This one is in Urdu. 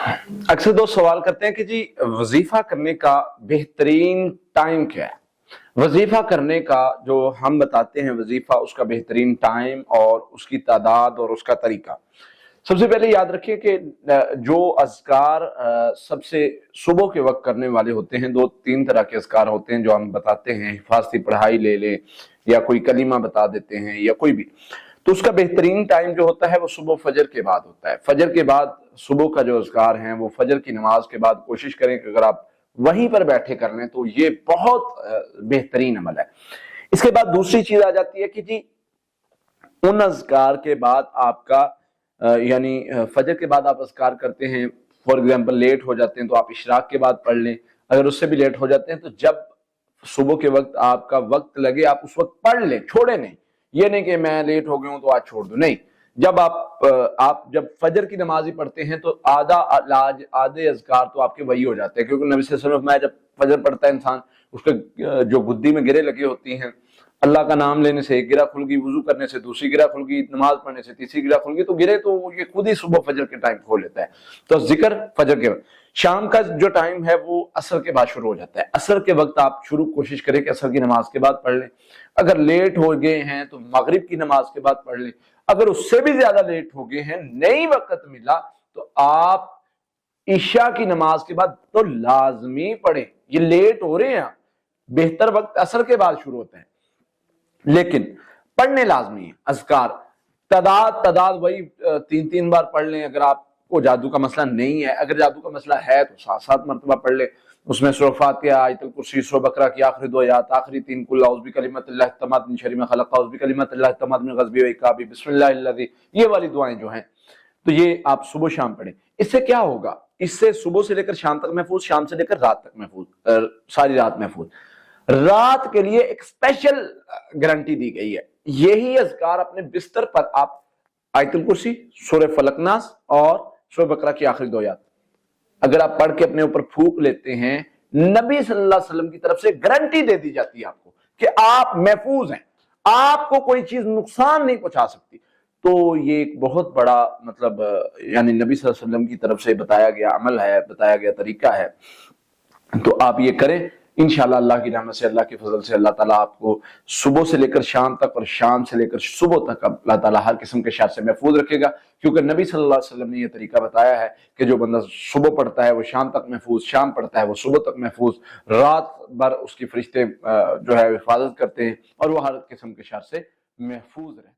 اکثر دوست سوال کرتے ہیں کہ جی وظیفہ کرنے کا بہترین ٹائم کیا ہے؟ وظیفہ کرنے کا جو ہم بتاتے ہیں وظیفہ، اس کا بہترین ٹائم اور اس کی تعداد اور اس کا طریقہ. سب سے پہلے یاد رکھیے کہ جو اذکار سب سے صبح کے وقت کرنے والے ہوتے ہیں، 2-3 طرح کے اذکار ہوتے ہیں جو ہم بتاتے ہیں. حفاظتی پڑھائی لے لیں یا کوئی کلمہ بتا دیتے ہیں یا کوئی بھی، تو اس کا بہترین ٹائم جو ہوتا ہے وہ صبح فجر کے بعد ہوتا ہے. فجر کے بعد صبح کا جو اذکار ہیں وہ فجر کی نماز کے بعد کوشش کریں کہ اگر آپ وہیں پر بیٹھے کر لیں تو یہ بہت بہترین عمل ہے. اس کے بعد دوسری چیز آ جاتی ہے کہ جی ان اذکار کے بعد آپ کا یعنی فجر کے بعد آپ اذکار کرتے ہیں، فار ایگزامپل لیٹ ہو جاتے ہیں تو آپ اشراق کے بعد پڑھ لیں. اگر اس سے بھی لیٹ ہو جاتے ہیں تو جب صبح کے وقت آپ کا وقت لگے آپ اس وقت پڑھ لیں، چھوڑے نہیں. یہ نہیں کہ میں لیٹ ہو گیا ہوں تو آج چھوڑ دوں، نہیں. جب آپ جب فجر کی نماز ہی پڑھتے ہیں تو آدھے اذکار تو آپ کے وہی ہو جاتے ہیں، کیونکہ نبی صلی اللہ علیہ وسلم میں جب فجر پڑھتا ہے انسان، اس کے جو گدی میں گرے لگی ہوتی ہیں، اللہ کا نام لینے سے ایک گرہ کھل گئی، وضو کرنے سے دوسری گرہ کھل گئی، نماز پڑھنے سے تیسری گرہ کھل گئی، تو گرے تو یہ خود ہی صبح فجر کے ٹائم کھول لیتا ہے. تو ذکر فجر کے وقت. شام کا جو ٹائم ہے وہ عصر کے بعد شروع ہو جاتا ہے. عصر کے وقت آپ کوشش کریں کہ عصر کی نماز کے بعد پڑھ لیں. اگر لیٹ ہو گئے ہیں تو مغرب کی نماز کے بعد پڑھ لیں. اگر اس سے بھی زیادہ لیٹ ہو گئے ہیں، نہیں وقت ملا، تو آپ عشاء کی نماز کے بعد تو لازمی پڑھیں. یہ لیٹ ہو رہے ہیں، بہتر وقت عصر کے بعد شروع ہوتا ہے، لیکن پڑھنے لازمی ہے. اذکار تعداد وہی 3 بار پڑھ لیں. اگر آپ کو جادو کا مسئلہ نہیں ہے، اگر جادو کا مسئلہ ہے تو 7 مرتبہ پڑھ لیں. اس میں سورہ فاتحہ، آیت الکرسی، سورہ بقرہ کی آخری 2 آیات، آخری 3 قل اعوذ بکلمات اللہ التامات من شر ما خلق، اعوذ بکلمات اللہ التامات من غضبہ وعقابہ، بسم اللہ الذی، یہ والی دعائیں جو ہیں تو یہ آپ صبح شام پڑھیں. اس سے کیا ہوگا؟ اس سے صبح سے لے کر شام تک محفوظ، شام سے لے کر رات تک محفوظ، ساری رات محفوظ. رات کے لیے ایک اسپیشل گارنٹی دی گئی ہے. یہی اذکار اپنے بستر پر آپ آیت الکرسی، سورہ فلق ناس اور سورہ بقرہ کی آخری 2 آیات اگر آپ پڑھ کے اپنے اوپر پھونک لیتے ہیں، نبی صلی اللہ علیہ وسلم کی طرف سے گارنٹی دے دی جاتی ہے آپ کو کہ آپ محفوظ ہیں، آپ کو کوئی چیز نقصان نہیں پہنچا سکتی. تو یہ ایک بہت بڑا یعنی نبی صلی اللہ علیہ وسلم کی طرف سے بتایا گیا عمل ہے، بتایا گیا طریقہ ہے. تو آپ یہ کریں انشاءاللہ. اللہ کی رحمت سے، اللہ کے فضل سے اللہ تعالیٰ آپ کو صبح سے لے کر شام تک اور شام سے لے کر صبح تک اللہ تعالیٰ ہر قسم کے شر سے محفوظ رکھے گا. کیونکہ نبی صلی اللہ علیہ وسلم نے یہ طریقہ بتایا ہے کہ جو بندہ صبح پڑھتا ہے وہ شام تک محفوظ، شام پڑھتا ہے وہ صبح تک محفوظ، رات بھر اس کی فرشتے جو ہے حفاظت کرتے ہیں اور وہ ہر قسم کے شر سے محفوظ رہے.